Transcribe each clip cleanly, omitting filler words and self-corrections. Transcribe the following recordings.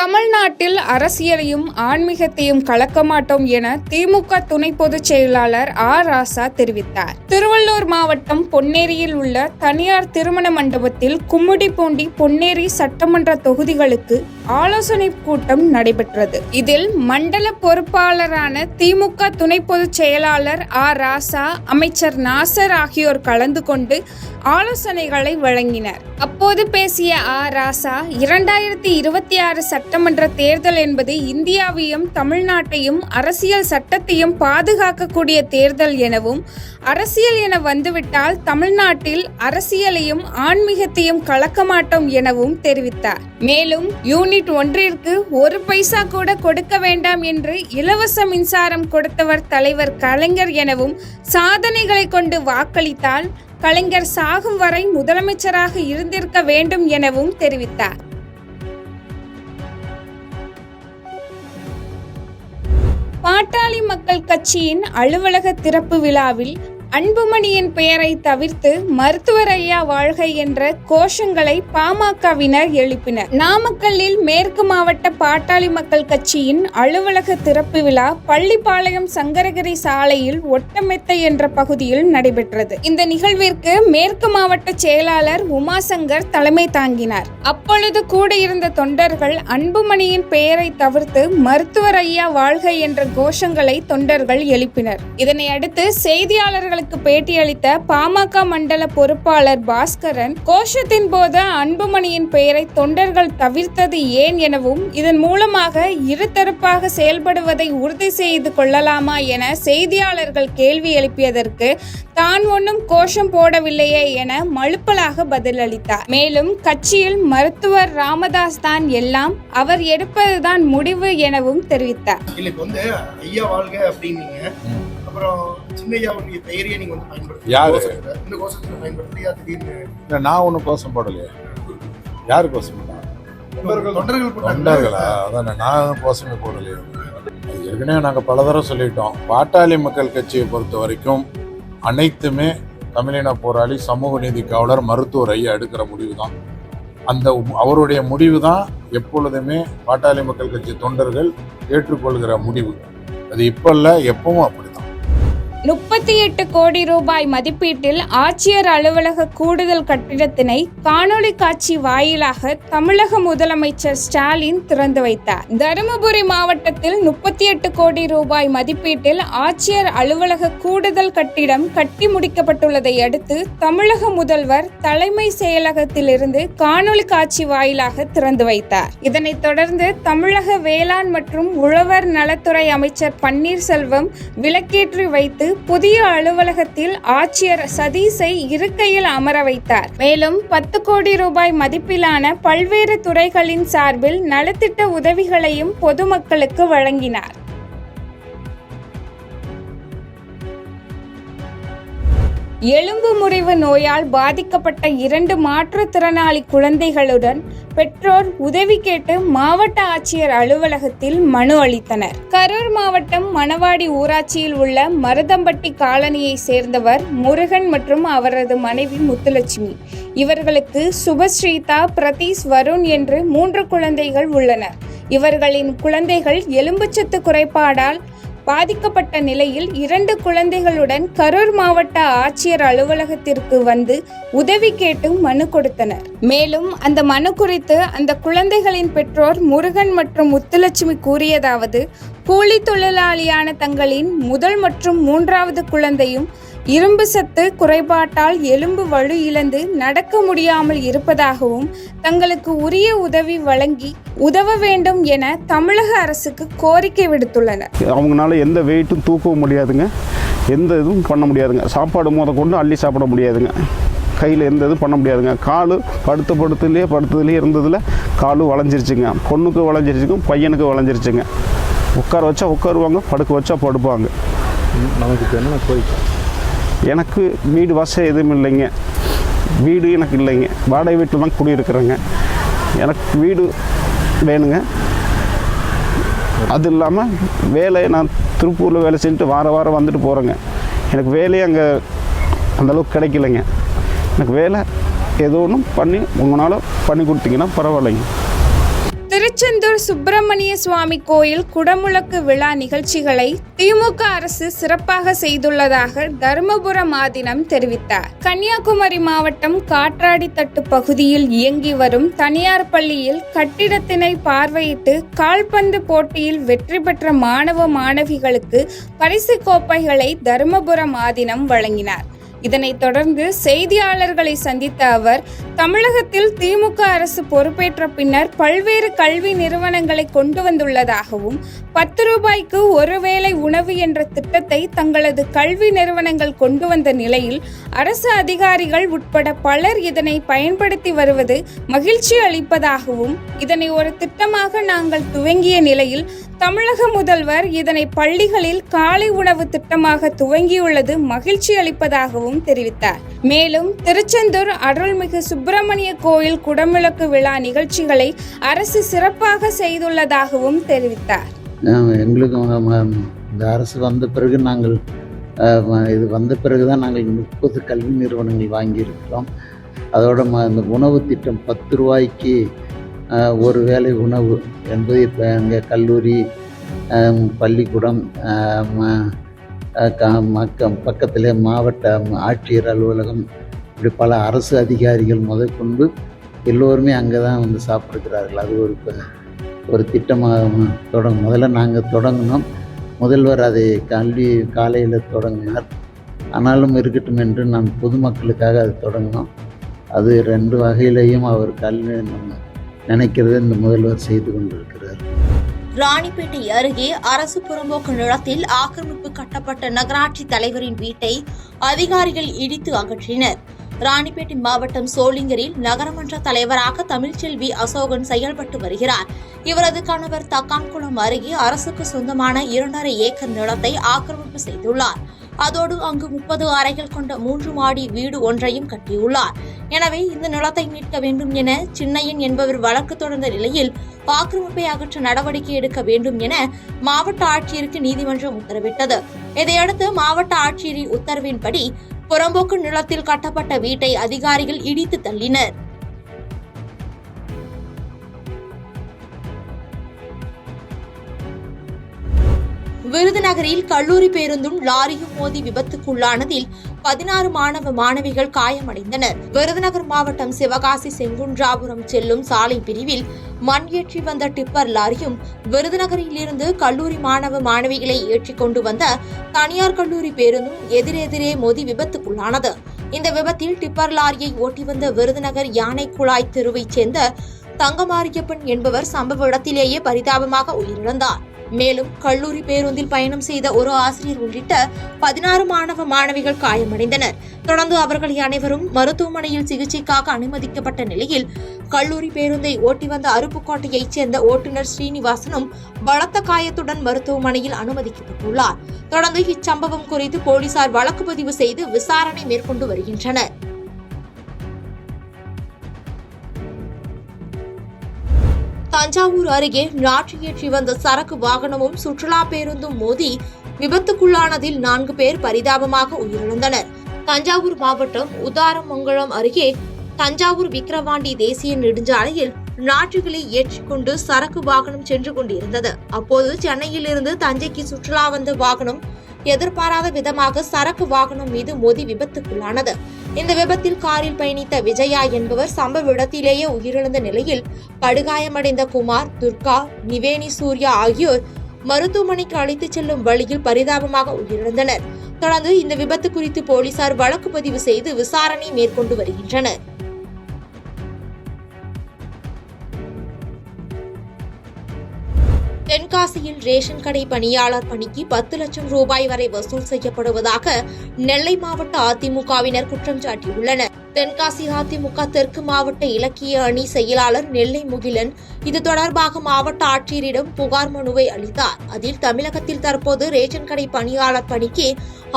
தமிழ்நாட்டில் அரசியலையும் ஆன்மீகத்தையும் கலக்க மாட்டோம் என திமுக துணை பொதுச் செயலாளர் ராசா தெரிவித்தார். திருவள்ளூர் மாவட்டம் பொன்னேரியில் உள்ள தனியார் திருமண மண்டபத்தில் கும்மிடிப்பூண்டி, பொன்னேரி சட்டமன்ற தொகுதிகளுக்கு ஆலோசனை கூட்டம் நடைபெற்றது. இதில் மண்டல பொறுப்பாளரான திமுக துணை பொதுச் செயலாளர் ராசா, அமைச்சர் நாசர் ஆகியோர் கலந்து கொண்டு ஆலோசனைகளை வழங்கினர். அப்போது பேசிய ராசா, 2026 சட்டமன்ற தேர்தல் என்பது இந்தியாவையும் தமிழ்நாட்டையும் அரசியல் சட்டத்தையும் பாதுகாக்கக்கூடிய தேர்தல் எனவும், அரசியல் என வந்துவிட்டால் தமிழ்நாட்டில் அரசியலையும் ஆன்மீகத்தையும் கலக்க மாட்டோம் எனவும் தெரிவித்தார். மேலும் யூனிட் ஒன்றிற்கு 1 பைசா கூட கொடுக்க வேண்டாம் என்று இலவச மின்சாரம் கொடுத்தவர் தலைவர் கலைஞர் எனவும், சாதனைகளை கொண்டு வாக்களித்தால் கலைஞர் சாகும் வரை முதலமைச்சராக இருந்திருக்க வேண்டும் எனவும் தெரிவித்தார். பாட்டாளி மக்கள் கட்சியின் அலுவலக திறப்பு விழாவில் அன்புமணியின் பெயரை தவிர்த்து மருத்துவர் ஐயா வாழ்க என்ற கோஷங்களை பாமகவினர் எழுப்பினர். நாமக்கல்லில் மேற்கு மாவட்ட பாட்டாளி மக்கள் கட்சியின் அலுவலக திறப்பு விழா பள்ளிப்பாளையம் சங்கரகிரி சாலையில் ஒட்டமெத்தை என்ற பகுதியில் நடைபெற்றது. இந்த நிகழ்விற்கு மேற்கு மாவட்ட செயலாளர் உமாசங்கர் தலைமை தாங்கினார். அப்பொழுது கூட இருந்த தொண்டர்கள் அன்புமணியின் பெயரை தவிர்த்து மருத்துவர் ஐயா வாழ்க என்ற கோஷங்களை தொண்டர்கள் எழுப்பினர். இதனை அடுத்து செய்தியாளர்கள் பேட்டியளித்த பாமக மண்டல பொறுப்பாளர் பாஸ்கரன், கோஷத்தின் போது அன்புமணியின் பெயரை தொண்டர்கள் தவிர்த்தது ஏன் எனவும், இதன் மூலமாக இருதரப்பாக செயல்படுவதை உறுதி செய்து கொள்ளலாமா என செய்தியாளர்கள் கேள்வி எழுப்பியதற்கு தான் ஒன்றும் கோஷம் போடவில்லையே என மழுப்பலாக பதிலளித்தார். மேலும் கட்சியில் மருத்துவர் ராமதாஸ் தான் எல்லாம், அவர் எடுப்பதுதான் முடிவு எனவும் தெரிவித்தார். அப்புறம் சின்னையாவுடைய பெயரையே நீங்க வந்து பயன்படுத்தி இந்த கோஷத்துல பயன்படுத்தியா திடீர்னு? நான் ஒன்றும் கோஷம் போடலையே. யாரு கோஷம் போட்டாங்க? தொண்டர்களா? அதான் நான் கோஷமே போடலையே. ஏற்கனவே நாங்கள் பல தடவை சொல்லிட்டோம். பாட்டாளி மக்கள் கட்சியை பொறுத்த வரைக்கும் அனைத்துமே தமிழின போராளி, சமூக நீதி காவலர், மருத்துவர் ஐயா எடுக்கிற முடிவு தான். அவருடைய முடிவு தான் எப்பொழுதுமே பாட்டாளி மக்கள் கட்சி தொண்டர்கள் ஏற்றுக்கொள்கிற முடிவு. அது இப்போ இல்லை, எப்பவும் அப்படிதான். 38 கோடி ரூபாய் மதிப்பீட்டில் ஆட்சியர் அலுவலக கூடுதல் கட்டிடத்தினை காணொலி காட்சி வாயிலாக தமிழக முதலமைச்சர் ஸ்டாலின் திறந்து வைத்தார். தருமபுரி மாவட்டத்தில் 38 கோடி ரூபாய் மதிப்பீட்டில் ஆட்சியர் அலுவலக கூடுதல் கட்டிடம் கட்டி முடிக்கப்பட்டுள்ளதை அடுத்து தமிழக முதல்வர் தலைமை செயலகத்திலிருந்து காணொலி காட்சி வாயிலாக திறந்து வைத்தார். இதனைத் தொடர்ந்து தமிழக வேளாண் மற்றும் உழவர் நலத்துறை அமைச்சர் பன்னீர்செல்வம் விளக்கேற்றி வைத்து புதிய அலுவலகத்தில் ஆட்சியர் சதீஷை இருக்கையில் அமர வைத்தார். மேலும் 10 கோடி ரூபாய் மதிப்பிலான பல்வேறு துறைகளின் சார்பில் நலத்திட்ட உதவிகளையும் பொதுமக்களுக்கு வழங்கினார். எலும்பு முறிவு நோயால் பாதிக்கப்பட்ட 2 மாற்றுத்திறனாளி குழந்தைகளுடன் பெற்றோர் உதவி கேட்டு மாவட்ட ஆட்சியர் அலுவலகத்தில் மனு அளித்தனர். கரூர் மாவட்டம் மணவாடி ஊராட்சியில் உள்ள மருதம்பட்டி காலனியை சேர்ந்தவர் முருகன் மற்றும் அவரது மனைவி முத்துலட்சுமி. இவர்களுக்கு சுபஸ்ரீதா, பிரதீஷ், வருண் என்று 3 குழந்தைகள் உள்ளனர். இவர்களின் குழந்தைகள் எலும்புச்சத்து குறைபாடால் பாதிக்கப்பட்ட நிலையில் 2 குழந்தைகளுடன் கரூர் மாவட்ட ஆட்சியர் அலுவலகத்திற்கு வந்து உதவி கேட்டு மனு கொடுத்தனர். மேலும் அந்த மனு குறித்து அந்த குழந்தைகளின் பெற்றோர் முருகன் மற்றும் முத்துலட்சுமி கூறியதாவது, கூலி தொழிலாளியான தங்களின் முதல் மற்றும் 3வது குழந்தையும் இரும்பு சத்து குறைபாட்டால் எலும்பு வலு இழந்து நடக்க முடியாமல் இருப்பதாகவும், தங்களுக்கு உரிய உதவி வழங்கி உதவ வேண்டும் என தமிழக அரசுக்கு கோரிக்கை விடுத்துள்ளனர். அவங்களால எந்த வெயிட்டும் தூக்கவும் முடியாதுங்க, எந்த இதுவும் பண்ண முடியாதுங்க. சாப்பாடு முத கொண்டு அள்ளி சாப்பிட முடியாதுங்க. கையில் எந்த இதுவும் பண்ண முடியாதுங்க. காலு படுத்ததுலேயே இருந்ததில் காலு வளைஞ்சிருச்சுங்க. பொண்ணுக்கு வளைஞ்சிருச்சுங்க, பையனுக்கு வளைஞ்சிருச்சுங்க. உட்கார வச்சா உட்காருவாங்க, படுக்க வச்சா படுப்பாங்க. நமக்கு இப்போ என்ன கோரிக்கை? எனக்கு வீடு வசதி எதுவும் இல்லைங்க. வீடு எனக்கு இல்லைங்க. வாடகை வீட்டில் தான் குடியிருக்கிறேங்க. எனக்கு வீடு வேணுங்க. அது இல்லாமல் வேலை, நான் திருப்பூரில் வேலை செஞ்சுட்டு வாரம் வந்துட்டு போகிறேங்க. எனக்கு வேலையே அங்கே அந்தளவுக்கு கிடைக்கலைங்க. எனக்கு வேலை ஏதோ ஒன்றும் பண்ணி உங்களால் பண்ணி கொடுத்தீங்கன்னா பரவாயில்லைங்க. திருச்செந்தூர் சுப்பிரமணிய சுவாமி கோயில் குடமுழக்கு விழா நிகழ்ச்சிகளை திமுக அரசு சிறப்பாக செய்துள்ளதாக தருமபுரம் ஆதீனம் தெரிவித்தார். கன்னியாகுமரி மாவட்டம் காற்றாடித்தட்டு பகுதியில் இயங்கி வரும் தனியார் பள்ளியில் கட்டிடத்தினை பார்வையிட்டு கால்பந்து போட்டியில் வெற்றி பெற்ற மாணவ மாணவிகளுக்கு பரிசு கோப்பைகளை தருமபுரம் ஆதீனம் வழங்கினார். இதனைத் தொடர்ந்து செய்தியாளர்களை சந்தித்த அவர், தமிழகத்தில் திமுக அரசு பொறுப்பேற்ற பின்னர் பல்வேறு கல்வி நிறுவனங்களை கொண்டு வந்துள்ளதாகவும் 10 ரூபாய்க்கு ஒருவேளை உணவு என்ற திட்டத்தை தங்களது கல்வி நிறுவனங்கள் கொண்டு வந்த நிலையில் அரசு அதிகாரிகள் உட்பட பலர் இதனை பயன்படுத்தி வருவது மகிழ்ச்சி அளிப்பதாகவும், இதனை ஒரு திட்டமாக நாங்கள் துவங்கிய நிலையில் தமிழக முதல்வர் இதனை பள்ளிகளில் காலை உணவு திட்டமாக துவங்கியுள்ளது மகிழ்ச்சி அளிப்பதாகவும் தெரிவித்தார். மேலும் திருச்செந்தூர் அருள்மிகு சுப்பிரமணிய கோயில் குடமுழக்கு விழா நிகழ்ச்சிகளை அரசு சிறப்பாக செய்துள்ளதாகவும் தெரிவித்தார். எங்களுக்கு இந்த அரசு வந்த பிறகு நாங்கள் இது வந்த பிறகு தான் நாங்கள் 30 கல்வி நிறுவனங்கள் வாங்கியிருக்கிறோம். அதோட இந்த உணவு திட்டம் 10 ரூபாய்க்கு ஒரு வேளை உணவு என்பது இப்போ எங்கள் கல்லூரி, பள்ளிக்கூடம், பக்கத்திலே மாவட்ட ஆட்சியர் அலுவலகம், இப்படி பல அரசு அதிகாரிகள் முதற்கொண்டு எல்லோருமே அங்கே தான் வந்து சாப்பிடுகிறார்கள். அது ஒரு திட்டமாக முதல்ல நாங்கள் தொடங்கினோம். முதல்வர் அதை காலையில் தொடங்கினார். ஆனாலும் இருக்கட்டும் என்று நான் பொதுமக்களுக்காக அது தொடங்கினோம். அது 2 வகையிலையும் அவர் நினைக்கிறது இந்த முதல்வர் செய்து கொண்டிருக்கிறார். ராணிப்பேட்டை அருகே அரசு புறம்போக்கு நிலத்தில் ஆக்கிரமிப்பு கட்டப்பட்ட நகராட்சி தலைவரின் வீட்டை அதிகாரிகள் இடித்து அகற்றினர். ராணிப்பேட்டை மாவட்டம் சோளிங்கரில் நகரமன்ற தலைவராக தமிழ்ச்செல்வி அசோகன் செயல்பட்டு வருகிறார். இவரது கணவர் தக்கான்குளம் அருகே அரசுக்கு சொந்தமான 2.5 ஏக்கர் நிலத்தை ஆக்கிரமிப்பு செய்துள்ளார். அதோடு அங்கு 30 அறைகள் கொண்ட 3 மாடி வீடு ஒன்றையும் கட்டியுள்ளார். எனவே இந்த நிலத்தை மீட்க வேண்டும் என சின்னையன் என்பவர் வழக்கு தொடர்ந்த நிலையில் ஆக்கிரமிப்பை அகற்ற நடவடிக்கை எடுக்க வேண்டும் என மாவட்ட ஆட்சியருக்கு நீதிமன்றம் உத்தரவிட்டது. இதையடுத்து மாவட்ட ஆட்சியரின் உத்தரவின்படி புறம்போக்கு நிலத்தில் கட்டப்பட்ட வீட்டை அதிகாரிகள் இடித்து தள்ளினர். விருதுநகரில் கல்லூரி பேருந்தும் லாரியும் மோதி விபத்துக்குள்ளானதில் 16 மாணவ மாணவிகள் காயமடைந்தனர். விருதுநகர் மாவட்டம் சிவகாசி செங்குன்றாபுரம் செல்லும் சாலை பிரிவில் மண் ஏற்றி வந்த டிப்பர் லாரியும் விருதுநகரில் இருந்து கல்லூரி மாணவ மாணவிகளை ஏற்றிக் கொண்டு வந்த தனியார் கல்லூரி பேருந்தும் எதிரெதிரே மோதி விபத்துக்குள்ளானது. இந்த விபத்தில் டிப்பர் லாரியை ஓட்டி வந்த விருதுநகர் யானை குழாய் தெருவைச் சேர்ந்த தங்கமாரியப்பன் என்பவர் சம்பவ இடத்திலேயே பரிதாபமாக உயிரிழந்தார். மேலும் கல்லூரி பேருந்தில் பயணம் செய்த ஒரு ஆசிரியர் உள்ளிட்ட 16 மாணவ மாணவிகள் காயமடைந்தனர். தொடர்ந்து அவர்கள் அனைவரும் மருத்துவமனையில் சிகிச்சைக்காக அனுமதிக்கப்பட்ட நிலையில் கல்லூரி பேருந்தை ஓட்டி வந்த அருப்புக்கோட்டையைச் சேர்ந்த ஓட்டுநர் ஸ்ரீனிவாசனும் பலத்த காயத்துடன் மருத்துவமனையில் அனுமதிக்கப்பட்டுள்ளார். தொடர்ந்து இச்சம்பவம் குறித்து போலீசார் வழக்கு பதிவு செய்து விசாரணை மேற்கொண்டு வருகின்றனர். தஞ்சாவூர் அருகே நாற்று ஏற்றி வந்த சரக்கு வாகனமும் சுற்றுலா பேருந்தும் மோதி விபத்துக்குள்ளானதில் 4 பேர் பரிதாபமாக உயிரிழந்தனர். தஞ்சாவூர் மாவட்டம் உதாரமங்கலம் அருகே தஞ்சாவூர் விக்கிரவாண்டி தேசிய நெடுஞ்சாலையில் நாற்றுகளை ஏற்றிக்கொண்டு சரக்கு வாகனம் சென்று கொண்டிருந்தது. அப்போது சென்னையிலிருந்து தஞ்சைக்கு சுற்றுலா வந்த வாகனம் எதிர்பாராத விதமாக சரக்கு வாகனம் மீது மோதி விபத்துக்குள்ளானது. இந்த விபத்தில் காரில் பயணித்த விஜயா என்பவர் சம்பவ இடத்திலேயே உயிரிழந்த நிலையில் படுகாயமடைந்த குமார், துர்கா, நிவேனி சூர்யா ஆகியோர் மருத்துவமனைக்கு அழைத்துச் செல்லும் வழியில் பரிதாபமாக உயிரிழந்தனர். தொடர்ந்து இந்த விபத்து குறித்து போலீசார் வழக்கு பதிவு செய்து விசாரணை மேற்கொண்டு வருகின்றனர். தென்காசியில் ரேஷன் கடை பணியாளர் பணிக்கு 10 லட்சம் ரூபாய் வரை வசூல் செய்யப்படுவதாக நெல்லை மாவட்ட அதிமுகவினர் குற்றம் சாட்டியுள்ளனர். தென்காசி அதிமுக தெற்கு மாவட்ட இலக்கிய அணி செயலாளர் நெல்லை முகிலன் இது தொடர்பாக மாவட்ட ஆட்சியரிடம் புகார் மனுவை அளித்தார். அதில் தமிழகத்தில் தற்போது ரேஷன் கடை பணியாளர் பணிக்கு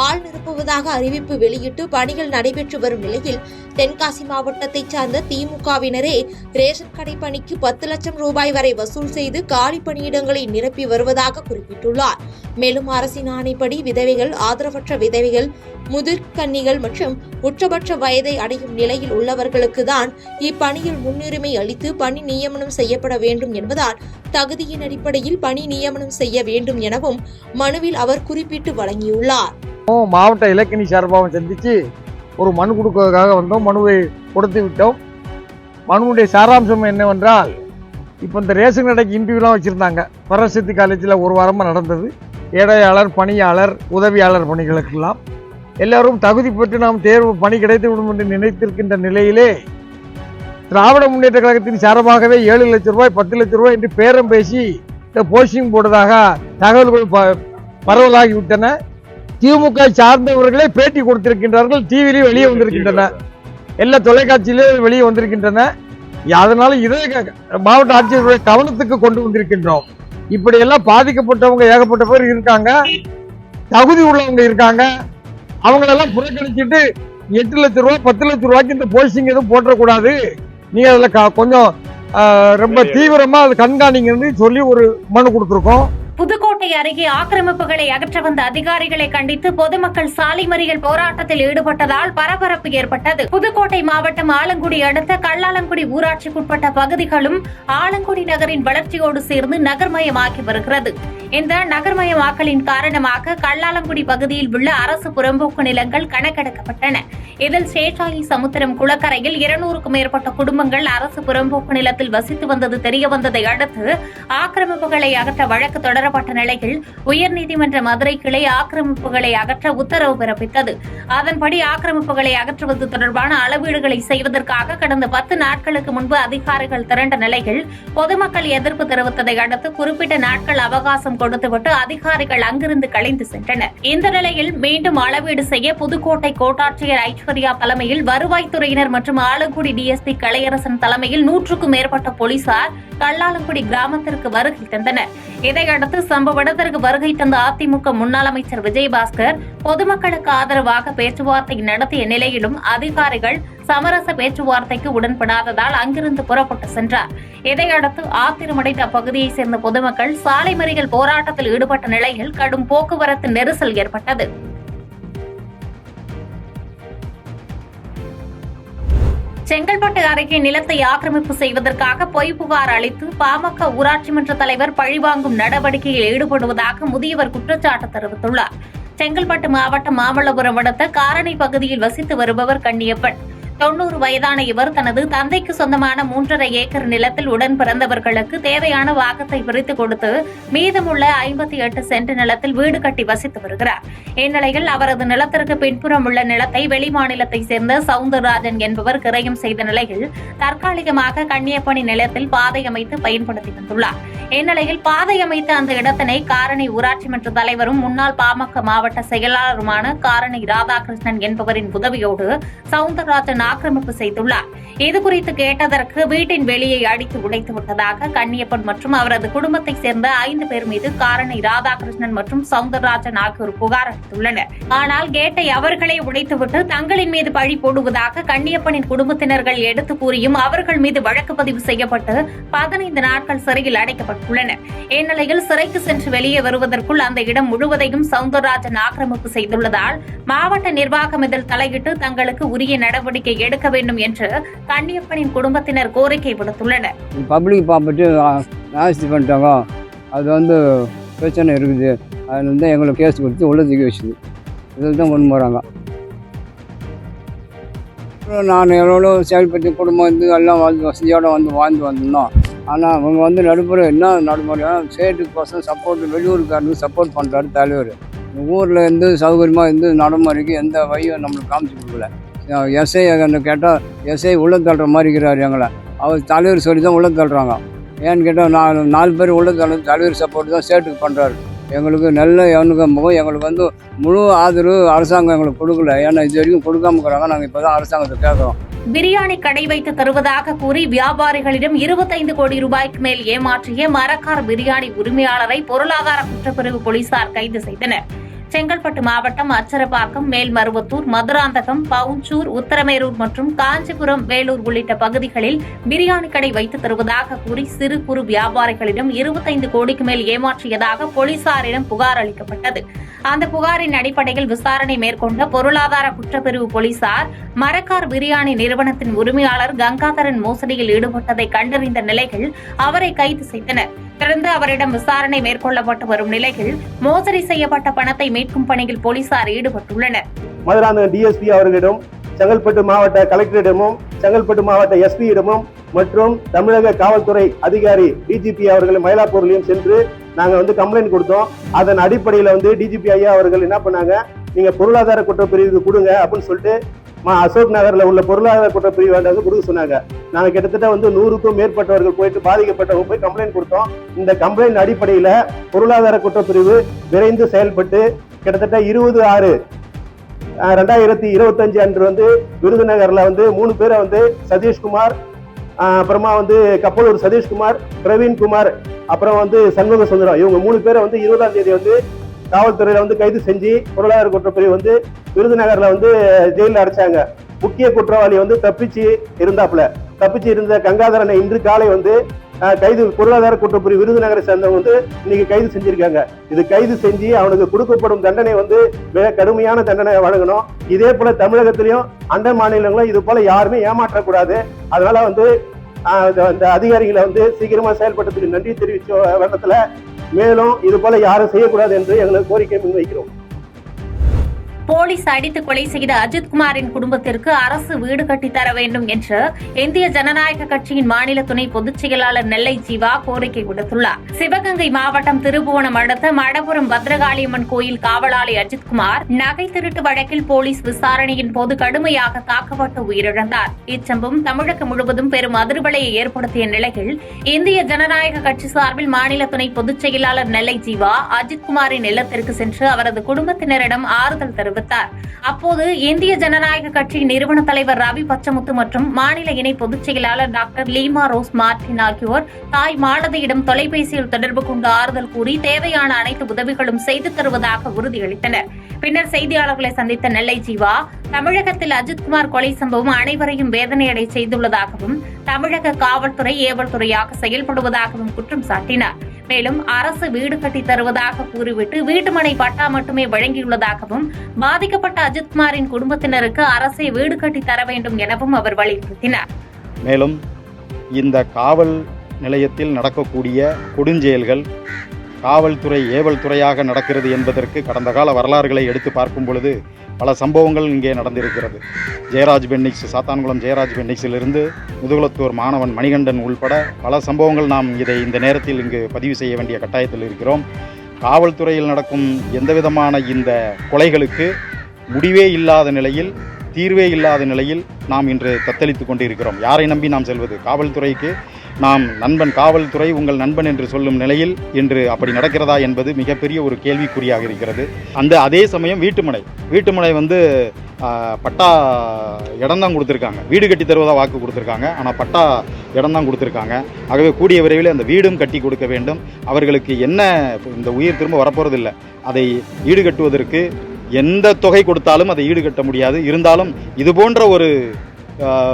ஆள் நிரப்புவதாக அறிவிப்பு வெளியிட்டு பணிகள் நடைபெற்று வரும் நிலையில் தென்காசி மாவட்டத்தைச் சார்ந்த திமுகவினரே ரேஷன் கடை பணிக்கு 10 லட்சம் ரூபாய் வரை வசூல் செய்து காலி பணியிடங்களை நிரப்பி வருவதாக குறிப்பிட்டுள்ளார். மேலும் அரசின் ஆணைப்படி விதவைகள், ஆதரவற்ற விதவைகள், முதிர்கன்னிகள் மற்றும் உச்சபட்ச வயதை அடையும் செய்யும் நிலையில் உள்ளவர்களுக்கு தான் இப்பணியில் முன்னுரிமை அளித்து பணி நியமனம் செய்யப்பட வேண்டும் என்பதால் தகுதியின் அடிப்படையில் பணி நியமனம் செய்ய வேண்டும் எனவும் மனுவில் அவர் குறிப்பிட்டு வழங்கியுள்ளார். மாவட்ட இலக்கினி சார்பாக சந்தித்து ஒரு மனு கொடுப்பதற்காக வந்தோம். மனுவை கொடுத்து விட்டோம். மனுவுடைய சாராம்சம் என்னவென்றால், இப்போ இந்த ரேஷன் கடைக்கு இன்டர்வியூலாம் வச்சுருந்தாங்க. பரசக்தி காலேஜில் ஒரு வாரமாக நடந்தது. ஏழையாளர், பணியாளர், உதவியாளர் பணிகளுக்கெல்லாம் எல்லாரும் தகுதி பெற்று நாம் தேர்வு பணி கிடைத்து விடும் என்று நினைத்திருக்கின்ற நிலையிலே திராவிட முன்னேற்ற கழகத்தின் சார்பாகவே 7 லட்சம் ரூபாய் 10 லட்சம் ரூபாய் என்று பேரம் பேசி இந்த போஸ்டிங் போட்டதாக தகவல்கள் பரவலாகிவிட்டன. திமுக சார்ந்தவர்களே பேட்டி கொடுத்திருக்கின்றார்கள். டிவிலையும் வெளியே வந்திருக்கின்றன, எல்லா தொலைக்காட்சியிலும் வெளியே வந்திருக்கின்றன. அதனால இதை மாவட்ட ஆட்சியருடைய கவனத்துக்கு கொண்டு வந்திருக்கின்றோம். இப்படி எல்லாம் பாதிக்கப்பட்டவங்க ஏகப்பட்ட பேர் இருக்காங்க, தகுதி உள்ளவங்க இருக்காங்க. அவங்களெல்லாம் புறக்கணிச்சிட்டு 8 லட்சம் ரூபாய் 10 லட்சம் ரூபாய்க்கு இந்த போஸ்டிங் எதுவும் போட்டக்கூடாது, நீங்க அதுல கொஞ்சம் ரொம்ப தீவிரமா அது கண்காணிங்கன்னு சொல்லி ஒரு மனு கொடுத்துருக்கோம். புதுக்கோட்டை அருகே ஆக்கிரமிப்புகளை அகற்ற வந்த அதிகாரிகளை கண்டித்து பொதுமக்கள் சாலை மறியல் போராட்டத்தில் ஈடுபட்டதால் பரபரப்பு ஏற்பட்டது. புதுக்கோட்டை மாவட்டம் ஆலங்குடி அடுத்த கல்லாலங்குடி ஊராட்சிக்குட்பட்ட பகுதிகளும் ஆலங்குடி நகரின் வளர்ச்சியோடு சேர்ந்து நகர்மயமாகி வருகிறது. இந்த நகர்மயமாக்கலின் காரணமாக கல்லாலங்குடி பகுதியில் உள்ள அரசு புறம்போக்கு நிலங்கள் கணக்கெடுக்கப்பட்டன. இதில் சேஷாயி சமுத்திரம் குளக்கரையில் 200க்கும் மேற்பட்ட குடும்பங்கள் அரசு புறம்போக்கு நிலத்தில் வசித்து வந்தது தெரியவந்ததை அடுத்து ஆக்கிரமிப்புகளை அகற்ற வழக்கு தொடரப்பட்ட நிலையில் உயர்நீதிமன்ற மதுரை கிளை ஆக்கிரமிப்புகளை அகற்ற உத்தரவு பிறப்பித்தது. அதன்படி ஆக்கிரமிப்புகளை அகற்றுவது தொடர்பான அளவீடுகளை செய்வதற்காக கடந்த 10 நாட்களுக்கு முன்பு அதிகாரிகள் திரண்ட நிலையில் பொதுமக்கள் எதிர்ப்பு தெரிவித்ததை அடுத்து குறிப்பிட்ட நாட்கள் அவகாசம் கொடுத்துவிட்டு அதிகாரிகள் அங்கிருந்து கலைந்து சென்றனர். இந்த நிலையில் மீண்டும் அளவீடு செய்ய புதுக்கோட்டை கோட்டாட்சியர் ஐஸ்வர்யா தலைமையில் வருவாய்த்துறையினர் மற்றும் ஆலங்குடி டிஎஸ்பி கலையரசன் தலைமையில் 100க்கும் மேற்பட்ட போலீசார் கல்லாலங்குடி கிராமத்திற்கு வருகை தந்தனர். இதையடுத்து சம்பவ இடத்திற்கு வருகை தந்த அதிமுக முன்னாள் அமைச்சர் விஜயபாஸ்கர் பொதுமக்களுக்கு ஆதரவாக பேச்சுவார்த்தை நடத்திய நிலையிலும் அதிகாரிகள் சமரச பேச்சுவார்த்தைக்கு உடன்படாததால் அங்கிருந்து புறப்பட்டு சென்றார். இதையடுத்து ஆத்திரமடைந்த அப்பகுதியைச் சேர்ந்த பொதுமக்கள் சாலை மறியல் போராட்டத்தில் ஈடுபட்ட நிலையில் கடும் போக்குவரத்து நெரிசல் ஏற்பட்டது. செங்கல்பட்டு அருகே நிலத்தை ஆக்கிரமிப்பு செய்வதற்காக பொய் புகார் அளித்து பாமக ஊராட்சி மன்ற தலைவர் பழிவாங்கும் நடவடிக்கையில் ஈடுபடுவதாக முதியவர் குற்றச்சாட்டு தெரிவித்துள்ளார். செங்கல்பட்டு மாவட்டம் மாமல்லபுரம் அடுத்த காரணி பகுதியில் வசித்து வருபவர் கண்ணியப்பன். 90 வயதான இவர் தனது தந்தைக்கு சொந்தமான 3.5 ஏக்கர் நிலத்தில் உடன் பிறந்தவர்களுக்கு தேவையான வாகத்தை பிரித்து கொடுத்து மீதமுள்ள 58 சென்ட் நிலத்தில் வீடு கட்டி வசித்து வருகிறார். இந்நிலையில் அவரது நிலத்திற்கு பின்புறம் உள்ள நிலத்தை வெளிமாநிலத்தை சேர்ந்த சவுந்தரராஜன் என்பவர் கிரயம் செய்த நிலையில் தற்காலிகமாக கண்ணியப்பனின் நிலத்தில் பாதை அமைத்து பயன்படுத்தி வந்துள்ளார். இந்நிலையில் பாதை அமைத்த அந்த இடத்தினை காரணி ஊராட்சி மன்ற தலைவரும் முன்னாள் பாமக மாவட்ட செயலாளருமான காரணி ராதாகிருஷ்ணன் என்பவரின் உதவியோடு சவுந்தரராஜன் ஆக்கிரமிப்பு செய்துள்ளார். இதுகுறித்து கேட்டதற்கு வீட்டின் வெளியை அடித்து உடைத்து விட்டதாக கண்ணியப்பன் மற்றும் அவரது குடும்பத்தைச் சேர்ந்த 5 பேர் மீது காரணி ராதாகிருஷ்ணன் மற்றும் சவுந்தரராஜன் ஆகியோர் புகார் அளித்துள்ளனர். ஆனால் கேட்டை அவர்களே உடைத்துவிட்டு தங்களின் மீது பழி போடுவதாக கண்ணியப்பனின் குடும்பத்தினர்கள் எடுத்து கூறியும் அவர்கள் மீது வழக்கு பதிவு செய்யப்பட்டு 15 நாட்கள் சிறையில் அடைக்கப்பட்டுள்ளனர். இந்நிலையில் சிறைக்கு சென்று வெளியே வருவதற்குள் அந்த இடம் முழுவதையும் சவுந்தரராஜன் ஆக்கிரமிப்பு செய்துள்ளதால் மாவட்ட நிர்வாகம் இதில் தலையிட்டு தங்களுக்கு உரிய நடவடிக்கை எடுக்க வேண்டும் என்று கண்ணியப்பனின் குடும்பத்தினர் கோரிக்கை விடுத்துள்ளனர். பப்ளிக் ப்ராப்பர்ட்டி நாஸ்தி பண்ணிட்டாங்க, அது பிரச்சனை இருக்குது, அதில் எங்களுக்கு கேஸ் கொடுத்து உள்ள தூக்கி வச்சுது. இதில் தான் கொண்டு போகிறாங்க. நான் எவ்வளோ செயல்பட்டு குடும்பம் எல்லாம் வசதியோடு வாழ்ந்து வந்திருந்தோம். ஆனால் அவங்க நடுமுறை என்ன நடுமுறை ஸ்டேட்டுக்கு சப்போர்ட், வெளியூருக்காரனுக்கு சப்போர்ட் பண்ணுறாரு தலைவர். ஊரில் சௌகரியமாக நடைமுறைக்கு எந்த வழியும் நம்மளுக்கு காமிச்சு கொடுக்கல. எஸ்ஐ கேட்டால் எஸ்ஐ உள்ள தள்ளுற மாதிரி இருக்கிறார். எங்களை அவர் தலைவர் சொல்லி தான் உள்ள தள்ளுறாங்க. ஏன்னு கேட்டால் 4 பேர் உள்ள தலைவர் சப்போர்ட் தான் ஸ்டேட்டுக்கு பண்ணுறாரு. எங்களுக்கு நல்ல எங்களுக்கு முழு ஆதரவு அரசாங்கம் எங்களுக்கு கொடுக்கல. ஏன்னா இது வரைக்கும் கொடுக்காம இருக்கிறாங்க. நாங்கள் இப்போ தான் அரசாங்கத்தை கேட்குறோம். பிரியாணி கடை வைத்து தருவதாக கூறி வியாபாரிகளிடம் 25 கோடி ரூபாய்க்கு மேல் ஏமாற்றிய மரக்கார் பிரியாணி உரிமையாளரை பொருளாதார குற்றப்பிரிவு போலீசார் கைது செய்தனர். செங்கல்பட்டு மாவட்டம் அச்சரப்பாக்கம், மேல்மருவத்தூர், மதுராந்தகம், பவுஞ்சூர், உத்தரமேரூர் மற்றும் காஞ்சிபுரம், வேலூர் உள்ளிட்ட பகுதிகளில் பிரியாணி கடை வைத்து தருவதாக கூறி சிறு குறு வியாபாரிகளிடம் 25 கோடிக்கு மேல் ஏமாற்றியதாக போலீசாரிடம் புகார் அளிக்கப்பட்டது. அந்த புகாரின் அடிப்படையில் விசாரணை மேற்கொண்ட பொருளாதார குற்றப்பிரிவு போலீசார் மரக்கார் பிரியாணி நிறுவனத்தின் உரிமையாளர் கங்காதரன் மோசடியில் ஈடுபட்டதை கண்டறிந்த நிலையில் அவரை கைது செய்தனர். தொடர்ந்து அவரிடம் விசாரணை மேற்கொள்ளப்பட்டு வரும் நிலையில் மோசடி செய்யப்பட்ட பணத்தை மீட்கும் பணியில் போலீசார் ஈடுபட்டுள்ளனர். மதுராந்தகம் டிஎஸ்பி அவர்களிடம், செங்கல்பட்டு மாவட்ட கலெக்டரிடமும், செங்கல்பட்டு மாவட்ட எஸ்பியிடமும் மற்றும் தமிழக காவல்துறை அதிகாரி டிஜிபி அவர்கள் மயிலாப்பூர்லையும் சென்று நாங்கள் கம்ப்ளைண்ட் கொடுத்தோம். அதன் அடிப்படையில் டிஜிபி ஐயா அவர்கள் என்ன பண்ணாங்க, நீங்க பொருளாதார குற்றப்பிரிவுக்கு கொடுங்க அப்படின்னு சொல்லிட்டு அசோக் நகர்ல உள்ள பொருளாதார குற்றப்பிரிவு கொடுக்க சொன்னாங்க. நாங்க கிட்டத்தட்ட 100க்கும் மேற்பட்டவர்கள் போயிட்டு பாதிக்கப்பட்டவங்க போய் கம்ப்ளைண்ட் கொடுத்தோம். இந்த கம்ப்ளைண்ட் அடிப்படையில பொருளாதார குற்றப்பிரிவு விரைந்து செயல்பட்டு கிட்டத்தட்ட 20/6/2025 அன்று விருதுநகர்ல 3 பேரை சதீஷ்குமார், அப்புறமா கப்பலூர் சதீஷ்குமார், பிரவீன்குமார், அப்புறம் சண்முக சுந்தரம், இவங்க 3 பேரை 20ஆம் தேதி காவல்துறையில கைது செஞ்சு பொருளாதார குற்றப்பிரிவு விருதுநகர்ல ஜெயில அடைச்சாங்க. முக்கிய குற்றவாளி தப்பிச்சு இருந்த கங்காதரனை இன்று காலை கைது பொருளாதார குற்றப்பிரிவு விருதுநகரை சேர்ந்தவங்க இன்னைக்கு கைது செஞ்சிருக்காங்க. இது கைது செஞ்சு அவனுக்கு கொடுக்கப்படும் தண்டனை மிக கடுமையான தண்டனை வழங்கணும். இதே போல தமிழகத்திலையும் அண்டை மாநிலங்களும் இது போல யாருமே ஏமாற்றக்கூடாது. அதனால இந்த அதிகாரிகளை சீக்கிரமா செயல்பட்டதுக்கு நன்றி தெரிவிச்ச வண்ணத்துல மேலும் இது போல யாரும் செய்யக்கூடாது என்று எங்களுக்கு கோரிக்கை முன்வைக்கிறோம். போலீஸ் அடித்து கொலை செய்த அஜித்குமாரின் குடும்பத்திற்கு அரசு வீடு கட்டித்தர வேண்டும் என்று இந்திய ஜனநாயக கட்சியின் மாநில துணை பொதுச் செயலாளர் நெல்லை ஜீவா கோரிக்கை விடுத்துள்ளார். சிவகங்கை மாவட்டம் திருபுவனம் அடுத்த மடபுரம் பத்ரகாளியம்மன் கோயில் காவலாளி அஜித்குமார் நகை திருட்டு வழக்கில் போலீஸ் விசாரணையின் போது கடுமையாக தாக்கப்பட்டு உயிரிழந்தார். இச்சம்பவம் தமிழகம் முழுவதும் பெரும் அதிர்வலையை ஏற்படுத்திய நிலையில் இந்திய ஜனநாயக கட்சி சார்பில் மாநில துணை பொதுச் செயலாளர் நெல்லை ஜீவா அஜித்குமாரின் இல்லத்திற்கு சென்று அவரது குடும்பத்தினரிடம் ஆறுதல் தெரிவித்தார். அப்போது இந்திய ஜனநாயக கட்சி நிறுவன தலைவர் ரவி பச்சமுத்து மற்றும் மாநில இணை பொதுச் செயலாளர் டாக்டர் லீமா ரோஸ் மார்டின் ஆகியோர் தாய் மாலதியிடம் தொலைபேசியில் தொடர்பு கொண்டு ஆறுதல் கூறி தேவையான அனைத்து உதவிகளும் செய்து தருவதாக உறுதியளித்தனர். பின்னர் செய்தியாளர்களை சந்தித்த நெல்லை ஜீவா தமிழகத்தில் அஜித்குமார் கொலை சம்பவம் அனைவரையும் வேதனையடை செய்துள்ளதாகவும் தமிழக காவல்துறை ஏவல் துறையாக செயல்படுவதாகவும் குற்றம் சாட்டினார். மேலும் அரசு வீடு கட்டி தருவதாக கூறிவிட்டு வீட்டுமனை பட்டா மட்டுமே வழங்கியுள்ளதாகவும் பாதிக்கப்பட்ட அஜித்குமாரின் குடும்பத்தினருக்கு அரசே வீடு கட்டி தர வேண்டும் எனவும் அவர் வலியுறுத்தினார். மேலும் இந்த காவல் நிலையத்தில் நடக்கக்கூடிய கொடுஞ்செயல்கள் காவல்துறை ஏவல் துறையாக நடக்கிறது என்பதற்கு கடந்த கால வரலாறுகளை எடுத்து பார்க்கும் பொழுது பல சம்பவங்கள் இங்கே நடந்திருக்கிறது. ஜெயராஜ் பென்னிக்ஸ், சாத்தான்குளம் ஜெயராஜ் பென்னிக்ஸிலிருந்து முதுகுளத்தூர் மாணவன் மணிகண்டன் உள்பட பல சம்பவங்கள் நாம் இந்த நேரத்தில் இங்கு பதிவு செய்ய வேண்டிய கட்டாயத்தில் இருக்கிறோம். காவல்துறையில் நடக்கும் எந்தவிதமான இந்த கொலைகளுக்கு முடிவே இல்லாத நிலையில், தீர்வே இல்லாத நிலையில் நாம் இன்று தத்தளித்து கொண்டிருக்கிறோம். யாரை நம்பி நாம் செல்வது? காவல்துறைக்கு நாம் நண்பன், காவல்துறை உங்கள் நண்பன் என்று சொல்லும் நிலையில் இன்று அப்படி நடக்கிறதா என்பது மிகப்பெரிய ஒரு கேள்விக்குறியாக இருக்கிறது. அதே சமயம் வீட்டுமனை பட்டா இடம்தான் கொடுத்துருக்காங்க, வீடு கட்டி தருவதாக வாக்கு கொடுத்துருக்காங்க. ஆனால் பட்டா இடம்தான் கொடுத்துருக்காங்க. ஆகவே கூடிய விரைவில் அந்த வீடும் கட்டி கொடுக்க வேண்டும். அவர்களுக்கு என்ன, இந்த உயிர் திரும்ப வரப்போறதில்லை, அதை ஈடுகட்டுவதற்கு எந்த தொகை கொடுத்தாலும் அதை ஈடுகட்ட முடியாது. இருந்தாலும் இது போன்ற ஒரு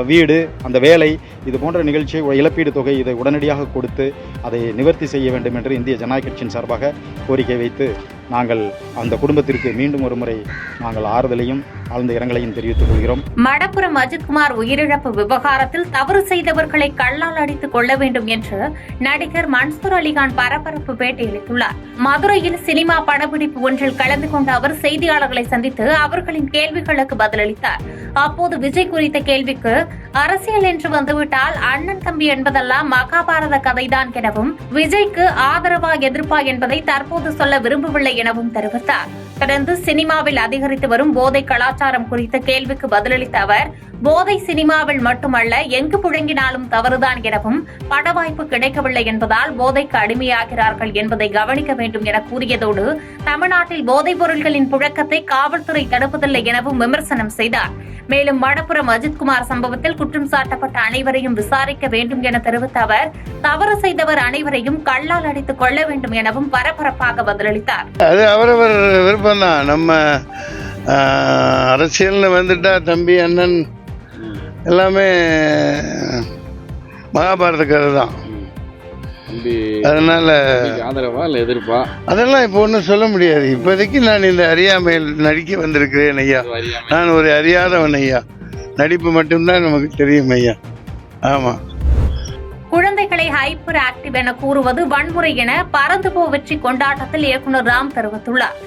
வீடு, அந்த வேலை, இது போன்ற நிகழ்ச்சியை இழப்பீடு தொகை இதை உடனடியாக கொடுத்து அதை நிவர்த்தி செய்ய வேண்டும் என்று இந்திய ஜனநாயக கட்சியின் சார்பாக கோரிக்கை வைத்து நாங்கள் அந்த குடும்பத்திற்கு மீண்டும் ஒரு முறை நாங்கள் ஆறுதலையும் ஆழ்ந்த இரங்கலையும் தெரிவித்துக் கொள்கிறோம். மடப்புரம் அஜித்குமார் உயிரிழப்பு விவகாரத்தில் தவறு செய்தவர்களை கல்லால் அடித்துக் கொள்ள வேண்டும் என்று நடிகர் மன்சூர் அலிகான் பரபரப்பு பேட்டியளித்துள்ளார். மதுரையில் சினிமா படப்பிடிப்பு ஒன்றில் கலந்து கொண்ட அவர் செய்தியாளர்களை சந்தித்து அவர்களின் கேள்விகளுக்கு பதிலளித்தார். அப்போது விஜய் குறித்த கேள்விக்கு, அரசியல் என்று வந்துவிட்டால் அண்ணன் தம்பி என்பதெல்லாம் மகாபாரத கதைதான் எனவும் விஜய்க்கு ஆதரவா எதிர்ப்பா என்பதை தற்போது சொல்ல விரும்பவில்லை எனவும் தெரிவித்தார். தொடர்ந்து சினிமாவில் அதிகரித்து வரும் போதை கலாச்சாரம் குறித்த கேள்விக்கு பதிலளித்த அவர், போதை சினிமாவில் மட்டுமல்ல எங்கு புழங்கினாலும் தவறுதான் எனவும் பட வாய்ப்பு கிடைக்கவில்லை என்பதால் போதைக்கு அடிமையாகிறார்கள் என்பதை கவனிக்க வேண்டும் என கூறியதோடு தமிழ்நாட்டில் போதைப் பொருட்களின் புழக்கத்தை காவல்துறை தடுப்பதில்லை எனவும் விமர்சனம் செய்தார். மேலும் மடப்புரம் அஜித்குமார் சம்பவத்தில் குற்றம் சாட்டப்பட்ட அனைவரையும் விசாரிக்க வேண்டும் என தெரிவித்த அவர், தவறு செய்தவர் அனைவரையும் கல்லால் அடித்துக் கொள்ள வேண்டும் எனவும் பரபரப்பாக பதிலளித்தார். அது அவரவர் விருப்பம் தான். நம்ம அரசியல்னு வந்துட்டா தம்பி அண்ணன் எல்லாமே மகாபாரத கதை தான். அதனால ஆதரவா இல்லை எதிர்ப்பா அதெல்லாம் இப்போ ஒன்றும் சொல்ல முடியாது. இப்போதைக்கு நான் இந்த அறியாமையில் நடிக்க வந்திருக்கிறேன் ஐயா. நான் ஒரு அறியாதவன் ஐயா. நடிப்பு மட்டும்தான் நமக்கு தெரியும் ஐயா. ஆமாம். குழந்தைகளை ஹைப்பர் ஆக்டிவ் என கூறுவது வன்முறை என பறந்து போ வெற்றி கொண்டாட்டத்தில் இயக்குநர் ராம் தெரிவித்துள்ளார்.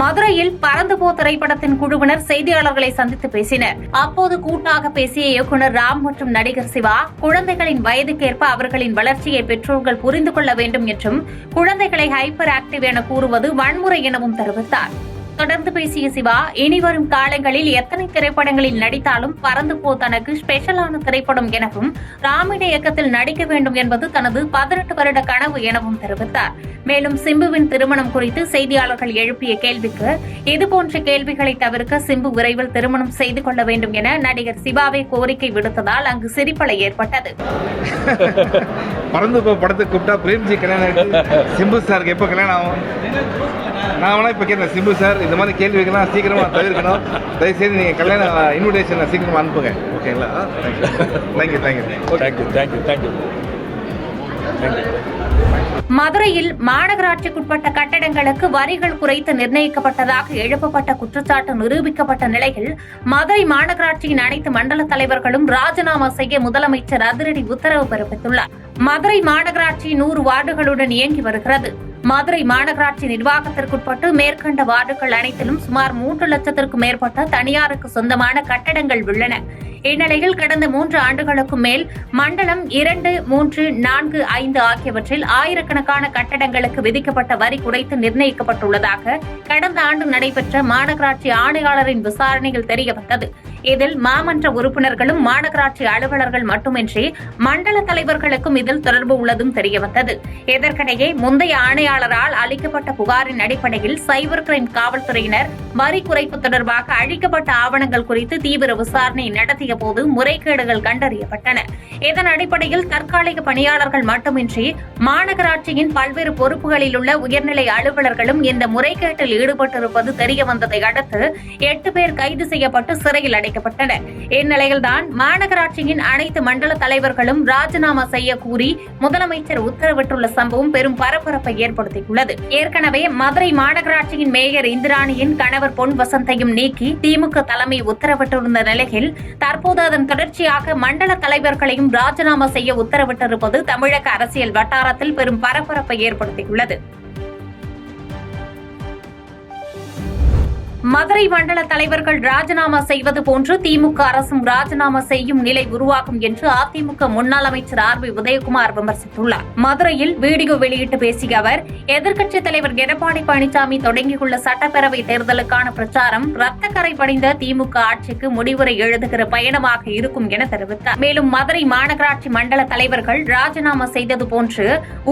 மதுரையில் பறந்து போ திரைப்படத்தின் குழுவினர் செய்தியாளர்களை சந்தித்து பேசினர். அப்போது கூட்டாக பேசிய இயக்குநர் ராம் மற்றும் நடிகர் சிவா, குழந்தைகளின் வயதுக்கேற்ப அவர்களின் வளர்ச்சியை பெற்றோர்கள் புரிந்து கொள்ள வேண்டும் என்றும், குழந்தைகளை ஹைப்பர் ஆக்டிவ் என கூறுவது வன்முறை எனவும் தெரிவித்தார். தொடர்ந்து பேசிய சிவா, இனிவரும் காலங்களில் எத்தனை திரைப்படங்களில் நடித்தாலும் பறந்து போ தனக்கு ஸ்பெஷலான திரைப்படம் எனவும், ராமின் இயக்கத்தில் நடிக்க வேண்டும் என்பது தனது 18 வருட கனவு எனவும் தெரிவித்தார். மேலும் சிம்புவின் திருமணம் குறித்து செய்தியாளர்கள் எழுப்பிய கேள்விக்கு, இதுபோன்ற கேள்விகளை தவிர்க்க சிம்பு விரைவில் திருமணம் செய்து கொள்ள வேண்டும் என நடிகர் சிவாவே கோரிக்கை விடுத்ததால் அங்கு சிரிப்பலை ஏற்பட்டது. பறந்து போ படத்துக்கு கூப்பிட்டா பிரேம்ஜி கல்யாணம், சிம்பு சாருக்கு எப்போ கல்யாணம் ஆகும்? நான் வேணா இப்போ கேட்குறேன், சிம்பு சார் இந்த மாதிரி கேள்விகள்லாம் சீக்கிரமாக தவிர்க்கணும். தயவுசெய்து நீங்கள் கல்யாண இன்விடேஷனை சீக்கிரமாக அனுப்புங்க. ஓகேங்களா? தேங்க்யூ. மதுரையில் மாநகராட்சிக்குட்பட்ட கட்டடங்களுக்கு வரிகள் குறைத்து நிர்ணயிக்கப்பட்டதாக எழுப்பப்பட்ட குற்றச்சாட்டு நிரூபிக்கப்பட்ட நிலையில் மதுரை மாநகராட்சியின் அனைத்து மண்டல தலைவர்களும் ராஜினாமா செய்ய முதலமைச்சர் அதிரடி உத்தரவு பிறப்பித்துள்ளார். மதுரை மாநகராட்சி 100 வார்டுகளுடன் இயங்கி வருகிறது. மதுரை மாநகராட்சி நிர்வாகத்திற்குட்பட்டு மேற்கண்ட வார்டுகள் அனைத்திலும் சுமார் 3 லட்சத்திற்கும் மேற்பட்ட தனியாருக்கு சொந்தமான கட்டடங்கள் உள்ளன. இந்நிலையில் கடந்த 3 ஆண்டுகளுக்கும் மேல் மண்டலம் 2, 3, 4, 5 ஆகியவற்றில் ஆயிரக்கணக்கான கட்டடங்களுக்கு விதிக்கப்பட்ட வரி குறைத்து நிர்ணயிக்கப்பட்டுள்ளதாக கடந்த ஆண்டு நடைபெற்ற மாநகராட்சி ஆணையாளரின் விசாரணையில் தெரியவந்தது. இதில் மாமன்ற உறுப்பினர்களும் மாநகராட்சி அலுவலர்கள் மட்டுமின்றி மண்டல தலைவர்களுக்கும் இதில் தொடர்பு உள்ளதும் தெரியவந்தது. இதற்கிடையே முந்தைய ஆணையாளரால் அளிக்கப்பட்ட புகாரின் அடிப்படையில் சைபர் கிரைம் காவல்துறையினர் வரி குறைப்பு தொடர்பாக அழிக்கப்பட்ட ஆவணங்கள் குறித்து தீவிர விசாரணை நடத்திய போது முறைகேடுகள் கண்டறியப்பட்டன. இதன் அடிப்படையில் தற்காலிக பணியாளர்கள் மட்டுமின்றி மாநகராட்சியின் பல்வேறு பொறுப்புகளில் உள்ள உயர்நிலை அலுவலர்களும் இந்த முறைகேட்டில் ஈடுபட்டிருப்பது தெரியவந்ததை அடுத்து 8 பேர் கைது செய்யப்பட்டு சிறையில் அடைக்கப்பட்டனர். இந்நிலையில்தான் மாநகராட்சியின் அனைத்து மண்டல தலைவர்களும் ராஜினாமா செய்ய கூறி முதலமைச்சர் உத்தரவிட்டுள்ள சம்பவம் பெரும் பரபரப்பை ஏற்படுத்தியுள்ளது. ஏற்கனவே மதுரை மாநகராட்சியின் மேயர் இந்திராணியின் கணவர் பொன் வசந்தையும் நீக்கி திமுக தலைமை உத்தரவிட்டிருந்த நிலையில் தற்போது அதன் தொடர்ச்சியாக மண்டல தலைவர்களையும் ராஜினாமா செய்ய உத்தரவிட்டிருப்பது தமிழக அரசியல் வட்டாரத்தில் பெரும் பரபரப்பை ஏற்படுத்தியுள்ளது. மதுரை மண்டல தலைவர்கள் ராஜினாமா செய்வது போன்று திமுக அரசும் ராஜினாமா செய்யும் நிலை உருவாகும் என்று அதிமுக முன்னாள் அமைச்சர் RB உதயகுமார் விமர்சித்துள்ளார். மதுரையில் வீடியோ வெளியிட்டு பேசிய அவர், எதிர்க்கட்சித் தலைவர் எடப்பாடி பழனிசாமி தொடங்கியுள்ள சட்டப்பேரவை தேர்தலுக்கான பிரச்சாரம் ரத்தக்கரை படிந்த திமுக ஆட்சிக்கு முடிவுரை எழுதுகிற பயணமாக இருக்கும் என தெரிவித்தார். மேலும் மதுரை மாநகராட்சி மண்டல தலைவர்கள் ராஜினாமா செய்தது போன்று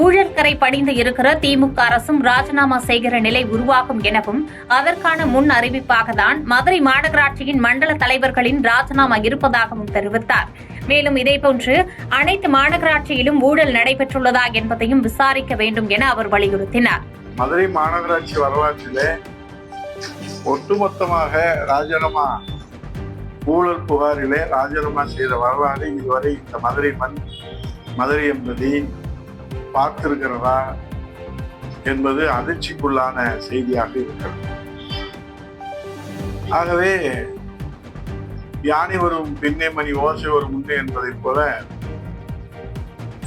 ஊழல் கரை படிந்து இருக்கிற திமுக அரசும் ராஜினாமா செய்கிற நிலை உருவாகும் எனவும், அதற்கான முன் அறிவிப்பாகத்தான் மதுரை மாநகராட்சியின் மண்டல தலைவர்களின் ராஜினாமா இருப்பதாகவும் தெரிவித்தார். மேலும் இதேபோன்று அனைத்து மாநகராட்சியிலும் ஊழல் நடைபெற்றுள்ளதா என்பதையும் விசாரிக்க வேண்டும் என அவர் வலியுறுத்தினார். மதுரை மாநகராட்சி வரலாற்றிலே ஒட்டுமொத்தமாக ராஜினாமா ஊழல் புகாரிலே ராஜினாமா செய்த வரலாறு இதுவரை இந்த மதுரை என்பதை பார்த்திருக்கிறதா என்பது அதிர்ச்சிக்குள்ளான செய்தியாக இருக்கிறது. ஆகவே யானை வரும் பின்னே மணி ஓசை வரும் முன்னே என்பதைப் போல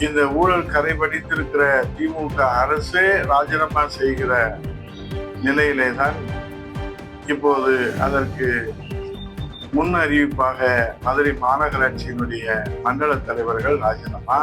இந்த ஊழல் கரை படித்திருக்கிற திமுக அரசே ராஜினாமா செய்கிற நிலையிலே தான் இப்போது அதற்கு முன் அறிவிப்பாக மதுரை மாநகராட்சியினுடைய மண்டல தலைவர்கள் ராஜினாமா,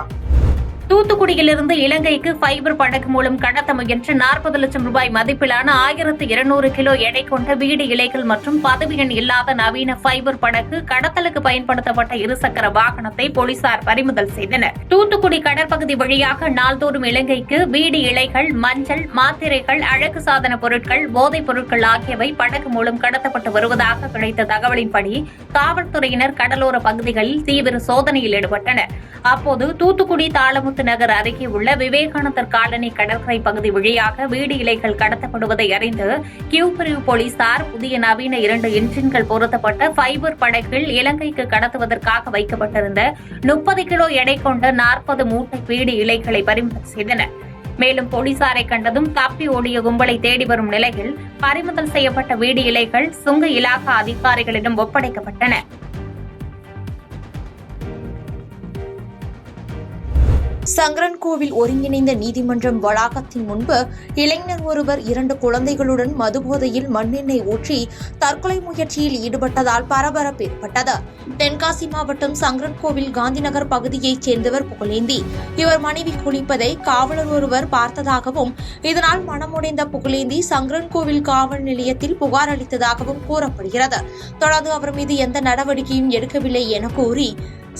தூத்துக்குடியிலிருந்து இலங்கைக்கு ஃபைபர் படகு மூலம் கடத்த முயன்ற 40 லட்சம் ரூபாய் மதிப்பிலான 1200 கிலோ எடை கொண்ட வீடு இலைகள் மற்றும் பதவி எண் இல்லாத நவீன ஃபைபர் படகு கடத்தலுக்கு பயன்படுத்தப்பட்ட இருசக்கர வாகனத்தை போலீசார் பறிமுதல் செய்தனர். தூத்துக்குடி கடற்பகுதி வழியாக நாள்தோறும் இலங்கைக்கு வீடு இலைகள், மஞ்சள், மாத்திரைகள், அழகு சாதன பொருட்கள், போதைப் பொருட்கள் ஆகியவை படகு மூலம் கடத்தப்பட்டு வருவதாக கிடைத்த தகவலின்படி காவல்துறையினர் கடலோர பகுதிகளில் தீவிர சோதனையில் ஈடுபட்டனர். அப்போது தூத்துக்குடி தாளமுத்து நகர் அருகே உள்ள விவேகானந்தர் காலனி கடற்கரை பகுதி வழியாக வீடு இலைகள் கடத்தப்படுவதை அறிந்து கியூ பிரிவு போலீசார் புதிய நவீன 2 இன்ஜின்கள் பொருத்தப்பட்ட ஃபைபர் படகில் இலங்கைக்கு கடத்துவதற்காக வைக்கப்பட்டிருந்த 30 கிலோ எடை கொண்ட 40 மூட்டை வீடு இலைகளை பறிமுதல் செய்தனர். மேலும் போலீசாரை கண்டதும் தப்பி ஓடிய கும்பலை தேடி வரும் நிலையில் பறிமுதல் செய்யப்பட்ட வீடு இலைகள் சுங்க இலாகா அதிகாரிகளிடம் ஒப்படைக்கப்பட்டன. சங்கரன்கோவில் ஒருங்கிணைந்த நீதிமன்றம் வளாகத்தின் முன்பு இளைஞர் ஒருவர் 2 குழந்தைகளுடன் மதுபோதையில் மண்ணெண்ணெய் ஊற்றி தற்கொலை முயற்சியில் ஈடுபட்டதால் பரபரப்பு ஏற்பட்டது. தென்காசி மாவட்டம் சங்கரன்கோவில் காந்திநகர் பகுதியைச் சேர்ந்தவர் புகழேந்தி. இவர் மனைவி குளிப்பதை காவலர் ஒருவர் பார்த்ததாகவும் இதனால் மனமுடைந்த புகழேந்தி சங்கரன்கோவில் காவல் நிலையத்தில் புகார் அளித்ததாகவும் கூறப்படுகிறது. தொடர்ந்து அவர் மீது எந்த நடவடிக்கையும் எடுக்கவில்லை என கூறி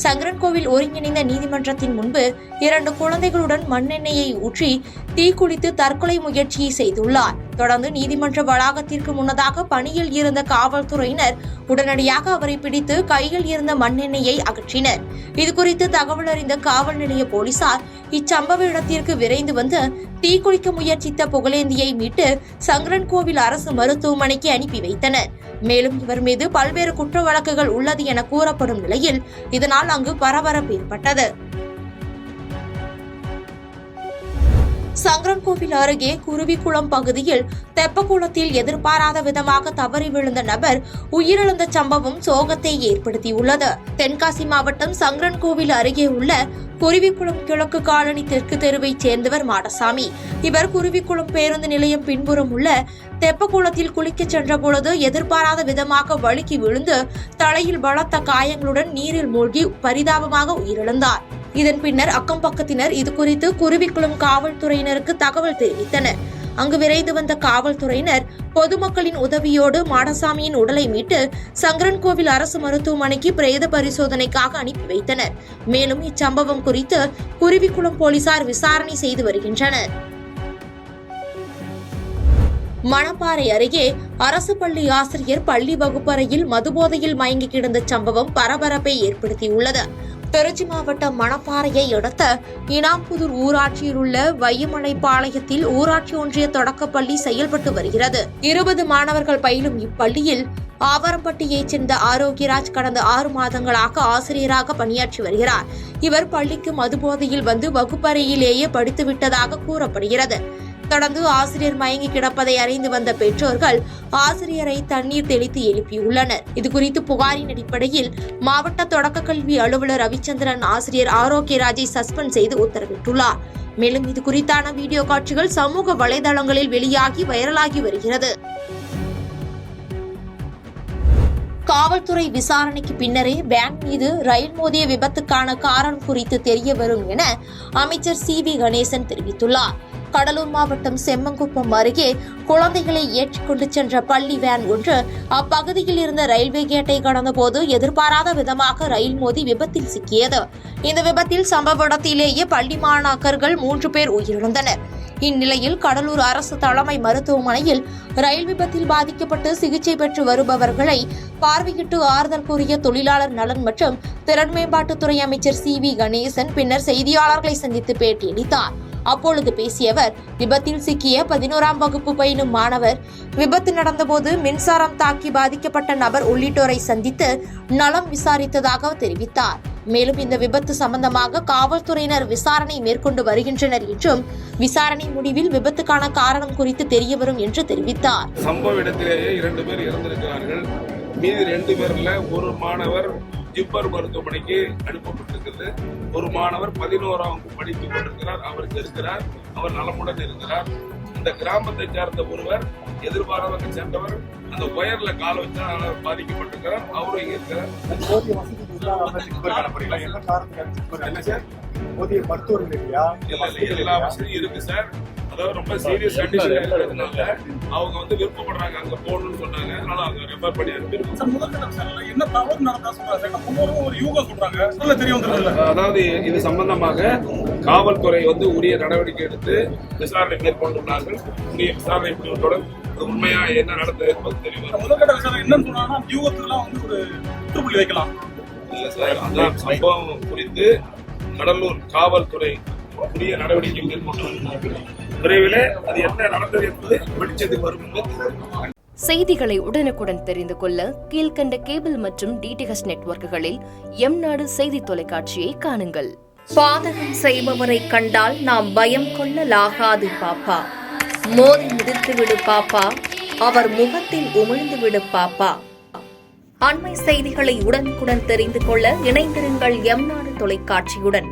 சங்கரன்கோவில் ஒருங்கிணைந்த நீதிமன்றத்தின் முன்பு 2 குழந்தைகளுடன் மண்ணெண்ணெயை ஊற்றி தீக்குளித்து தற்கொலை முயற்சியை செய்துள்ளார். தொடர்ந்து நீதிமன்ற வளாகத்திற்கு முன்னதாக பணியில் இருந்த காவல்துறையினர் உடனடியாக அவரை பிடித்து கையில் இருந்த மண்ணெண்ணெயை அகற்றினர். இதுகுறித்து தகவல் அறிந்த காவல் நிலைய போலீசார் இச்சம்பவ இடத்திற்கு விரைந்து வந்து தீக்குளிக்க முயற்சித்த புகழேந்தியை மீட்டு சங்கரன்கோவில் அரசு மருத்துவமனைக்கு அனுப்பி வைத்தனர். மேலும் இவர் மீது பல்வேறு குற்ற வழக்குகள் உள்ளது என கூறப்படும் நிலையில் இதனால் அங்கு பரபரப்பு ஏற்பட்டது. சங்கரன்கோவில் அருகே குருவிக்குளம் பகுதியில் தெப்பக்குளத்தில் எதிர்பாராத விதமாக தவறி விழுந்த நபர் உயிரிழந்த சம்பவம் சோகத்தை ஏற்படுத்தியுள்ளது. தென்காசி மாவட்டம் சங்கரன்கோவில் அருகே உள்ள குருவிக்குளம் கிழக்கு காலனி தெற்கு தெருவைச் சேர்ந்தவர் மாடசாமி. இவர் குருவிக்குளம் பேருந்து நிலையம் பின்புறம் உள்ள தெப்பக்குளத்தில் குளிக்கச் சென்றபொழுது எதிர்பாராத விதமாக வழுக்கி விழுந்து தலையில் பலத்த காயங்களுடன் நீரில் மூழ்கி பரிதாபமாக உயிரிழந்தார். இதன் பின்னர் அக்கம் பக்கத்தினர் இதுகுறித்து குருவிக்குளம் காவல்துறையினருக்கு தகவல் தெரிவித்தனர். அங்கு விரைந்து வந்த காவல்துறையினர் பொதுமக்களின் உதவியோடு மாடசாமியின் உடலை மீட்டு சங்கரன்கோவில் அரசு மருத்துவமனைக்கு பிரேத பரிசோதனைக்காக அனுப்பி வைத்தனர். மேலும் இச்சம்பவம் குறித்து குருவிக்குளம் போலீசார் விசாரணை செய்து வருகின்றனர். மணப்பாறை அருகே அரசு பள்ளி ஆசிரியர் பள்ளி வகுப்பறையில் மதுபோதையில் மயங்கி கிடந்த சம்பவம் பரபரப்பை ஏற்படுத்தியுள்ளது. திருச்சி மாவட்டம் மணப்பாறையை அடுத்த இனாம்புதூர் ஊராட்சியில் உள்ள வையமலைப்பாளையத்தில் ஊராட்சி ஒன்றிய தொடக்கப்பள்ளி செயல்பட்டு வருகிறது. 20 மாணவர்கள் பயிலும் இப்பள்ளியில் ஆவரம்பட்டியைச் சேர்ந்த ஆரோக்கியராஜ் கடந்த 6 மாதங்களாக ஆசிரியராக பணியாற்றி வருகிறார். இவர் பள்ளிக்கு மதுபோதையில் வந்து வகுப்பறையிலேயே படித்துவிட்டதாக கூறப்படுகிறது. தொடர்ந்து ஆசிரியர் மயங்கி கிடப்பதை அறிந்து வந்த பெற்றோர்கள் ஆசிரியரை தண்ணீர் தெளித்து எழுப்பியுள்ளனர். இதுகுறித்து புகாரின் அடிப்படையில் மாவட்ட தொடக்க கல்வி அலுவலர் ரவிச்சந்திரன் ஆசிரியர் ஆரோக்கியராஜை சஸ்பெண்ட் செய்து உத்தரவிட்டுள்ளார். மேலும் இதுகுறித்தான வீடியோ காட்சிகள் சமூக வலைதளங்களில் வெளியாகி வைரலாகி வருகிறது. காவல்துறை விசாரணைக்கு பின்னரே வேன் மீது ரயில் மோதிய விபத்துக்கான காரணம் குறித்து தெரிய வரும் என அமைச்சர் CV கணேசன் தெரிவித்துள்ளார். கடலூர் மாவட்டம் செம்மங்குப்பம் அருகே குழந்தைகளை ஏற்றிக்கொண்டு சென்ற பள்ளி வேன் ஒன்று அப்பகுதியில் இருந்த ரயில்வே கேட்டை கடந்தபோது எதிர்பாராத விதமாக ரயில் மோதி விபத்தில் சிக்கியது. இந்த விபத்தில் சம்பவ இடத்திலேயே பள்ளி மாணாக்கர்கள் 3 பேர் உயிரிழந்தனர். இந்நிலையில் கடலூர் அரசு தலைமை மருத்துவமனையில் ரயில் விபத்தில் பாதிக்கப்பட்டு சிகிச்சை பெற்று வருபவர்களை பார்வையிட்டு ஆறுதல் கூறிய தொழிலாளர் நலன் மற்றும் திறன் மேம்பாட்டுத்துறை அமைச்சர் CV கணேசன் பின்னர் செய்தியாளர்களை சந்தித்து பேட்டியளித்தார். அப்பொழுது பேசிய அவர், விபத்தில் சிக்கிய 11ஆம் வகுப்பு பயிலும் மாணவர் விபத்து நடந்தபோது மின்சாரம் தாக்கி பாதிக்கப்பட்ட நபர் உள்ளிட்டோரை சந்தித்து நலம் விசாரித்ததாக தெரிவித்தார். மேலும் இந்த விபத்து சம்பந்தமாக காவல்துறையினர் விசாரணை மேற்கொண்டு வருகின்றனர் என்றும் விசாரணை முடிவில் விபத்துக்கான காரணம் குறித்து தெரியவரும் என்று தெரிவித்தார். சம்பவ இடத்திலேயே 2 பேர் இறந்திருக்கிறார்கள். மீதி 2 பேர்ல ஒரு மாணவர் ஜிப்மர் மருத்துவமனைக்கு அனுப்பப்பட்டிருக்கிறது. ஒரு மாணவர் 11ஆம் வகுப்பு படித்துக் கொண்டிருக்கிறார். அவர் இருக்கிறார், அவர் நலமுடன் இருக்கிறார். இந்த கிராமத்தை சார்ந்த ஒருவர் எதிர்பாராத சென்றவர் அந்த ஒயர்ல கால வச்சு பாதிக்கப்பட்டிருக்கிறார். அவரும் இங்க இருக்கிறார். என்ன சார் போதிய மருத்துவர்கள் இல்லையா? எல்லா வசதியும் இருக்கு சார். அதாவது ரொம்ப சீரியஸ் கண்டிஷன் இருக்கிறதுனால அவங்க வந்து விருப்பப்படுறாங்க அங்க போகணும்னு சொன்னாங்க. அதனால அவங்க ரெஃபர் பண்ணி அனுப்பியிருக்கோம். என்ன தவறு நடந்தா சொல்றாங்க, ஒரு யூகம் சொல்றாங்க, தெரியும். அதாவது இது சம்பந்தமாக காவல்துறை வந்து உரிய நடவடிக்கை எடுத்து விசாரணை மேற்கொண்டுள்ளார்கள். உரிய விசாரணை முடிவுடன் உண்மையா என்ன நடந்தது என்பது தெரியும். முதற்கட்ட விசாரணை என்னன்னு சொன்னாங்கன்னா யூகத்துக்குலாம் வந்து ஒரு முற்றுப்புள்ளி வைக்கலாம். இல்ல சார், அந்த சம்பவம் குறித்து கடலூர் காவல்துறை உரிய நடவடிக்கை மேற்கொண்டு விரைவில் அது என்ன நடந்தது என்பது வெளிச்சத்துக்கு வரும் என்பது. செய்திகளை உடனுக்குடன் தெரிந்து கொள்ள கீழ்கண்ட கேபிள் மற்றும் டிடிஹெச் நெட்வொர்க்குகளில் எம்நாடு செய்தி தொலைக்காட்சியை காணுங்கள். பாதகம் செய்பவரை கண்டால் நாம் பயம் கொள்ளலாகாது பாப்பா. மோதி மிதித்து விடு பாப்பா, அவர் முகத்தில் உமிழ்ந்து விடு பாப்பா. அண்மை செய்திகளை உடனுக்குடன் தெரிந்து கொள்ள இணைந்திருங்கள் எம்நாடு தொலைக்காட்சியுடன்.